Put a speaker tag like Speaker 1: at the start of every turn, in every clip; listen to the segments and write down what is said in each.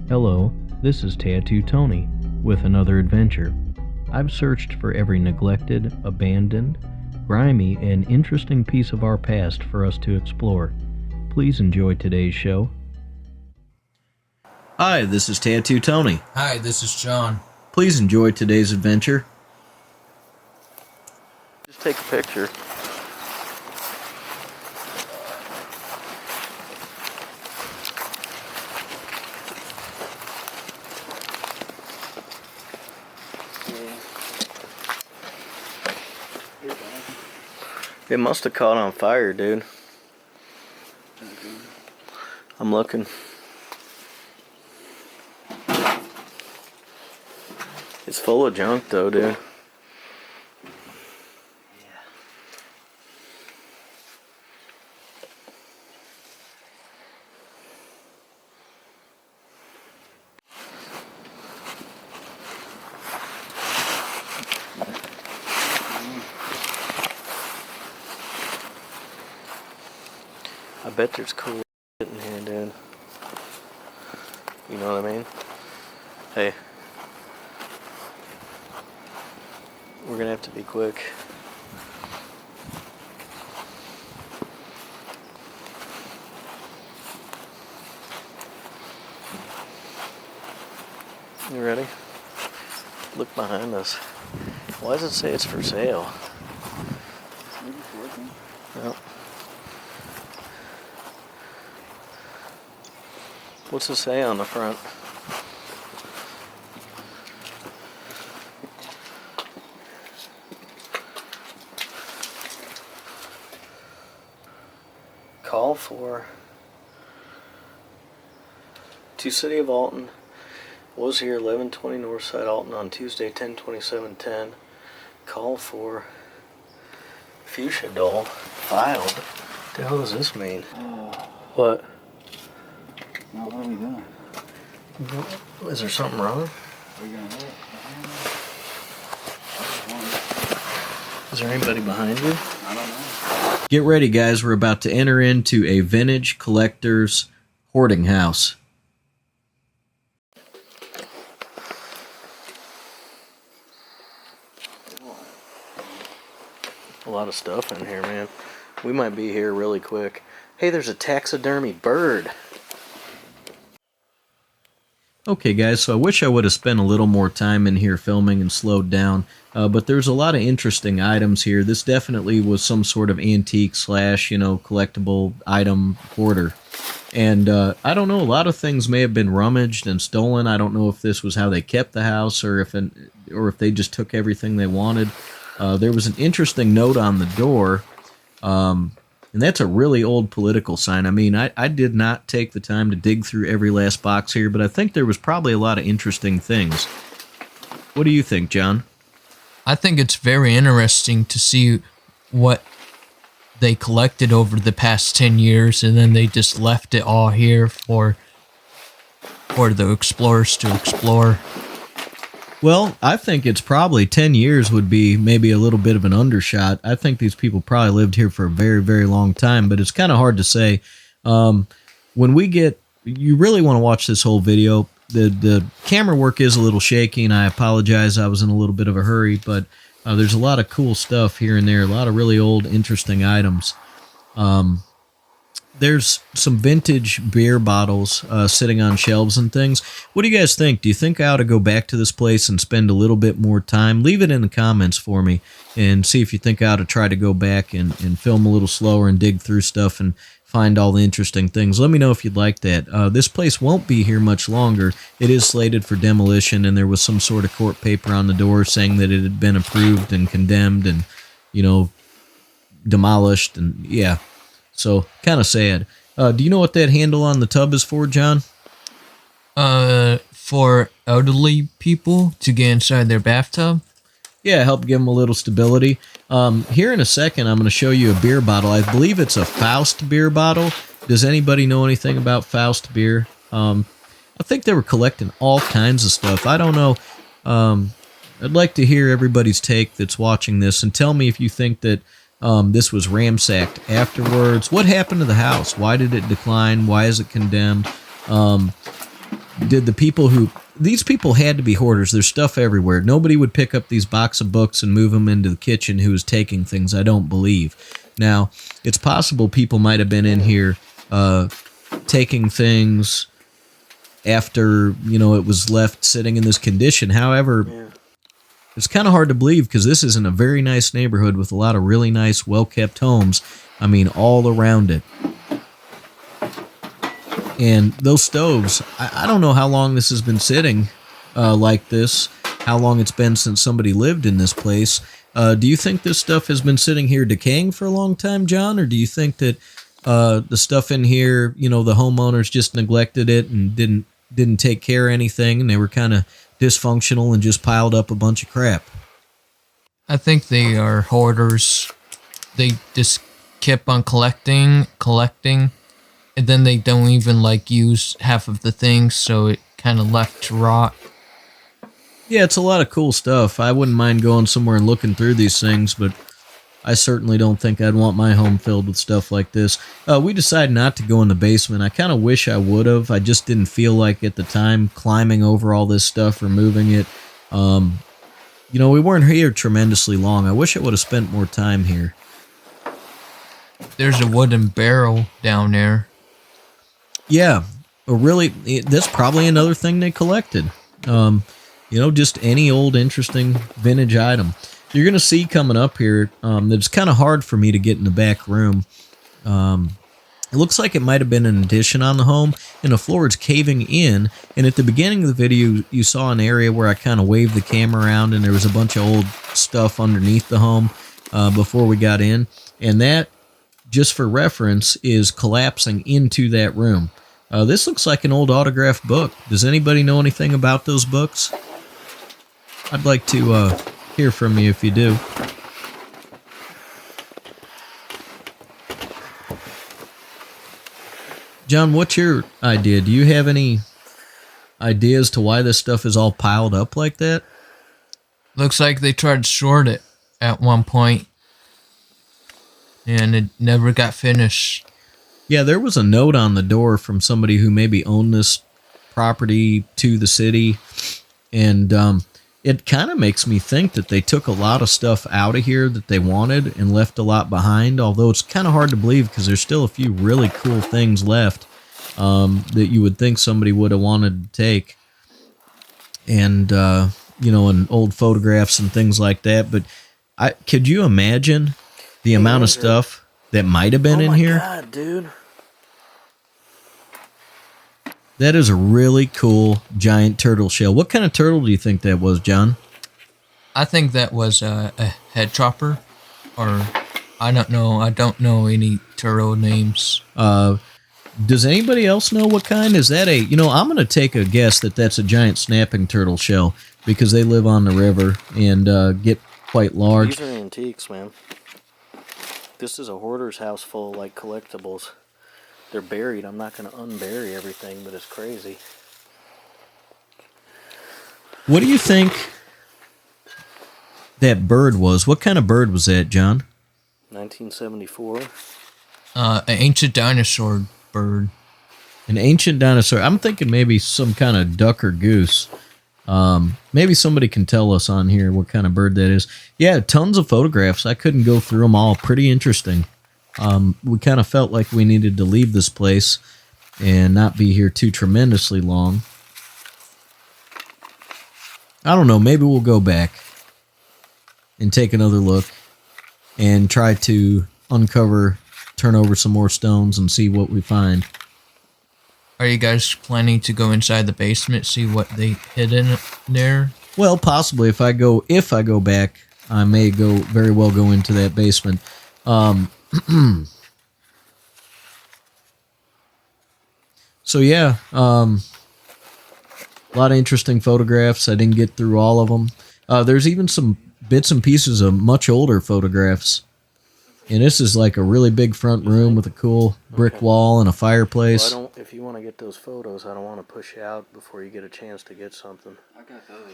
Speaker 1: Hello, this is Tattoo Tony with another adventure. I've searched for every neglected, abandoned, grimy, and interesting piece of our past for us to explore. Please enjoy today's show. Hi, this is Tattoo Tony.
Speaker 2: Hi, this is John.
Speaker 1: Please enjoy today's adventure. Just take a picture. It must have caught on fire, dude. I'm looking. It's full of junk though, dude. I bet there's cool shit in here, dude. You know what I mean? Hey. We're gonna have to be quick. You ready? Look behind us. Why does it say it's for sale?
Speaker 3: Maybe it's working?
Speaker 1: Yep. What's it say on the front? Call for to City of Alton. Was here 1120 Northside Alton on Tuesday 10/27/10. Call for fuchsia doll filed. What the hell does this mean? What?
Speaker 3: Now what are we doing?
Speaker 1: Is there something wrong?
Speaker 3: Are we gonna hit it?
Speaker 1: Is there anybody behind you?
Speaker 3: I don't know.
Speaker 1: Get ready, guys. We're about to enter into a vintage collector's hoarding house. A lot of stuff in here, man. We might be here really quick. Hey, there's a taxidermy bird. Okay, guys, so I wish I would have spent a little more time in here filming and slowed down, but there's a lot of interesting items here. This definitely was some sort of antique slash, collectible item hoarder. And I don't know, a lot of things may have been rummaged and stolen. I don't know if this was how they kept the house or if they just took everything they wanted. There was an interesting note on the door, and that's a really old political sign. I mean, I did not take the time to dig through every last box here, but I think there was probably a lot of interesting things. What do you think, John?
Speaker 2: I think it's very interesting to see what they collected over the past 10 years, and then they just left it all here for the explorers to explore.
Speaker 1: Well, I think it's probably 10 years would be maybe a little bit of an undershot. I think these people probably lived here for a very, very long time, but it's kind of hard to say. You really want to watch this whole video. The camera work is a little shaky, and I apologize. I was in a little bit of a hurry, but there's a lot of cool stuff here and there, a lot of really old, interesting items. There's some vintage beer bottles sitting on shelves and things. What do you guys think? Do you think I ought to go back to this place and spend a little bit more time? Leave it in the comments for me and see if you think I ought to try to go back and film a little slower and dig through stuff and find all the interesting things. Let me know if you'd like that. This place won't be here much longer. It is slated for demolition, and there was some sort of court paper on the door saying that it had been approved and condemned and, demolished, and yeah. So, kind of sad. Do you know what that handle on the tub is for, John?
Speaker 2: For elderly people to get inside their bathtub.
Speaker 1: Yeah, help give them a little stability. Here in a second, I'm going to show you a beer bottle. I believe it's a Faust beer bottle. Does anybody know anything about Faust beer? I think they were collecting all kinds of stuff. I don't know. I'd like to hear everybody's take that's watching this and tell me if you think that this was ransacked afterwards. What happened to the house? Why did it decline? Why is it condemned? did the people who these people had to be hoarders. There's stuff everywhere. Nobody would pick up these box of books and move them into the kitchen who was taking things. I don't believe. Now, it's possible people might have been in here taking things after it was left sitting in this condition. However, it's kind of hard to believe because this is in a very nice neighborhood with a lot of really nice, well-kept homes. I mean, all around it. And those stoves, I don't know how long this has been sitting like this, how long it's been since somebody lived in this place. Do you think this stuff has been sitting here decaying for a long time, John? Or do you think that the stuff in here, the homeowners just neglected it and didn't take care of anything, and they were kind of dysfunctional and just piled up a bunch of crap?
Speaker 2: I think they are hoarders. They just kept on collecting, and then they don't even use half of the things, so it kind of left to rot.
Speaker 1: Yeah, it's a lot of cool stuff. I wouldn't mind going somewhere and looking through these things, but I certainly don't think I'd want my home filled with stuff like this. We decided not to go in the basement. I kind of wish I would have. I just didn't feel like at the time climbing over all this stuff or moving it. We weren't here tremendously long. I wish I would have spent more time here.
Speaker 2: There's a wooden barrel down there.
Speaker 1: Yeah, really, that's probably another thing they collected. Just any old interesting vintage item. You're going to see coming up here that it's kind of hard for me to get in the back room. It looks like it might have been an addition on the home, and the floor is caving in. And at the beginning of the video, you saw an area where I kind of waved the camera around, and there was a bunch of old stuff underneath the home before we got in. And that, just for reference, is collapsing into that room. This looks like an old autographed book. Does anybody know anything about those books? I'd like to hear from you if you do. John, what's your idea? Do you have any ideas to why this stuff is all piled up like that?
Speaker 2: Looks like they tried to short it at one point, and it never got finished.
Speaker 1: Yeah, there was a note on the door from somebody who maybe owned this property to the city, and it kind of makes me think that they took a lot of stuff out of here that they wanted and left a lot behind, although it's kind of hard to believe because there's still a few really cool things left that you would think somebody would have wanted to take. And, and old photographs and things like that. But could you imagine the amount of stuff that might have been in here?
Speaker 4: Oh my God, dude.
Speaker 1: That is a really cool giant turtle shell. What kind of turtle do you think that was, John?
Speaker 2: I think that was a head chopper, or I don't know. I don't know any turtle names.
Speaker 1: Does anybody else know what kind? Is that I'm going to take a guess that that's a giant snapping turtle shell because they live on the river and get quite large.
Speaker 4: These are antiques, man. This is a hoarder's house full of collectibles. They're buried. I'm not going to unbury everything, but it's crazy.
Speaker 1: What do you think that bird was? What kind of bird was that, John?
Speaker 4: 1974.
Speaker 2: An ancient dinosaur bird.
Speaker 1: An ancient dinosaur. I'm thinking maybe some kind of duck or goose. Maybe somebody can tell us on here what kind of bird that is. Yeah, tons of photographs. I couldn't go through them all. Pretty interesting. We kind of felt like we needed to leave this place and not be here too tremendously long. I don't know. Maybe we'll go back and take another look and try to turn over some more stones and see what we find.
Speaker 2: Are you guys planning to go inside the basement, see what they hid in there?
Speaker 1: Well, possibly. If I go back, I may very well go into that basement. So yeah, a lot of interesting photographs. I didn't get through all of them. There's even some bits and pieces of much older photographs. And this is like a really big front room with a cool brick wall and a fireplace.
Speaker 4: Well, if you want to get those photos, I don't want to push you out before you get a chance to get something.
Speaker 3: I got those.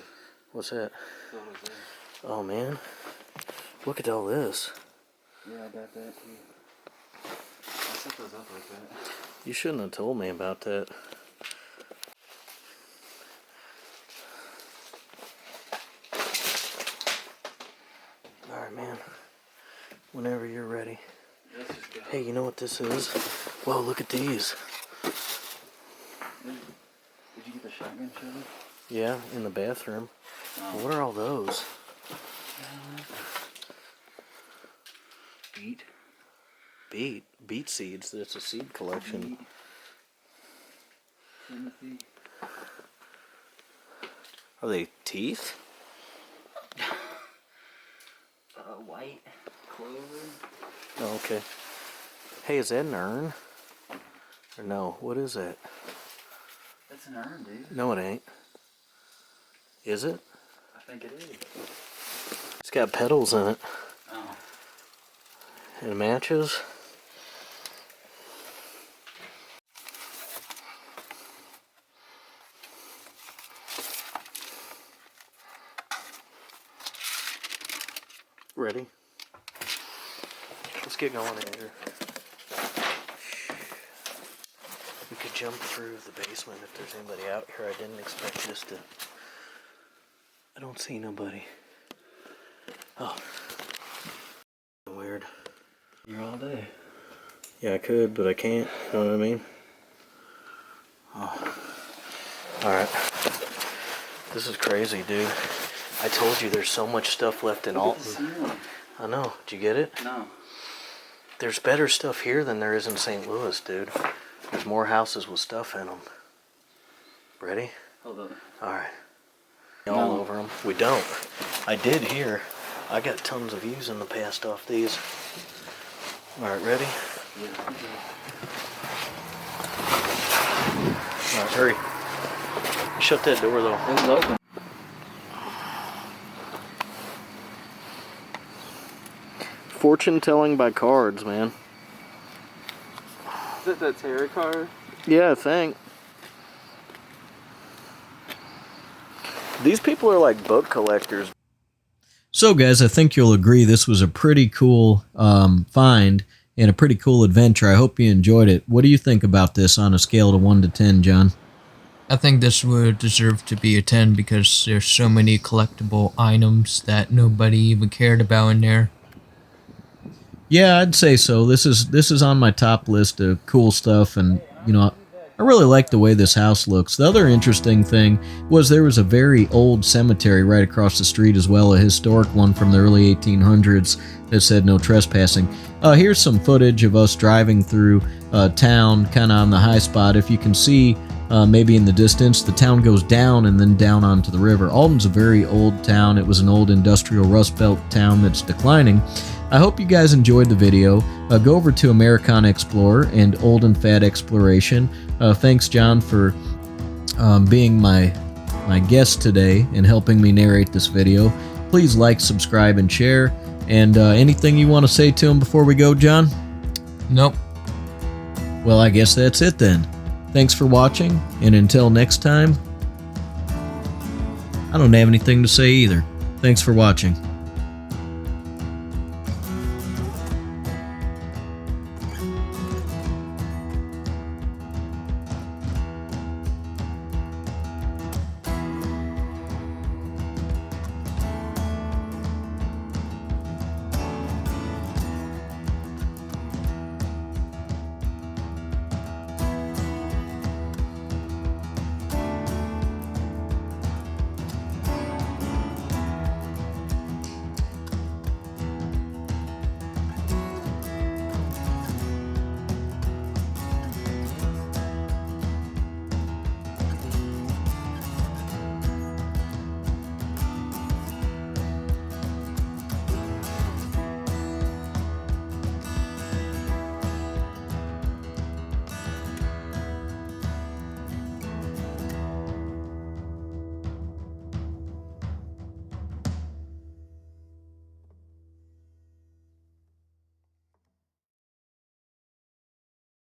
Speaker 4: What's that?
Speaker 3: Photos there.
Speaker 4: Oh, man. Look at all this.
Speaker 3: Yeah, I got that too. I set those up like that.
Speaker 4: You shouldn't have told me about that. Whenever you're ready.
Speaker 3: Let's just go.
Speaker 4: Hey, you know what this is? Whoa, look at these.
Speaker 3: Did you get the shotgun shell?
Speaker 4: Yeah, in the bathroom.
Speaker 3: Oh.
Speaker 4: What are all those?
Speaker 3: Beet.
Speaker 4: Beet seeds. It's a seed collection.
Speaker 3: Beet. Timothy.
Speaker 4: Are they teeth?
Speaker 3: White. Clover.
Speaker 4: Oh, okay. Hey, is that an urn? Or no? What is that?
Speaker 3: That's an urn, dude.
Speaker 4: No, it ain't. Is it?
Speaker 3: I think it is.
Speaker 4: It's got petals in it.
Speaker 3: Oh.
Speaker 4: And matches. Ready? Let's get going, Andrew. We could jump through the basement if there's anybody out here. I didn't expect this to... I don't see nobody. Oh. Weird.
Speaker 3: You're all day.
Speaker 4: Yeah, I could, but I can't. You know what I mean? Oh. Alright. This is crazy, dude. I told you there's so much stuff left in Alton. I know. Did you get it?
Speaker 3: No.
Speaker 4: There's better stuff here than there is in St. Louis, dude. There's more houses with stuff in them. Ready?
Speaker 3: Hold on.
Speaker 4: Alright.
Speaker 3: No.
Speaker 4: All over them. We don't. I did here. I got tons of views in the past off these. Alright, ready?
Speaker 3: Yeah.
Speaker 4: Alright, hurry. Shut that door, though.
Speaker 3: It was open.
Speaker 4: Fortune telling by cards, man.
Speaker 3: Is it the tarot card?
Speaker 4: Yeah, I think. These people are like book collectors.
Speaker 1: So, guys, I think you'll agree this was a pretty cool find and a pretty cool adventure. I hope you enjoyed it. What do you think about this on a scale of 1 to 10, John?
Speaker 2: I think this would deserve to be a 10 because there's so many collectible items that nobody even cared about in there.
Speaker 1: Yeah, I'd say so. This is on my top list of cool stuff, and you know, I really like the way this house looks. The other interesting thing was there was a very old cemetery right across the street as well, a historic one from the early 1800s that said no trespassing. Here's some footage of us driving through town, kind of on the high spot. If you can see, maybe in the distance, the town goes down and then down onto the river. Alden's a very old town. It was an old industrial Rust Belt town that's declining. I hope you guys enjoyed the video. Go over to Americana Explorer and Old and Fat Exploration. Thanks, John, for being my guest today and helping me narrate this video. Please like, subscribe, and share. And anything you want to say to him before we go, John?
Speaker 2: Nope.
Speaker 1: Well, I guess that's it then. Thanks for watching, and until next time, I don't have anything to say either. Thanks for watching.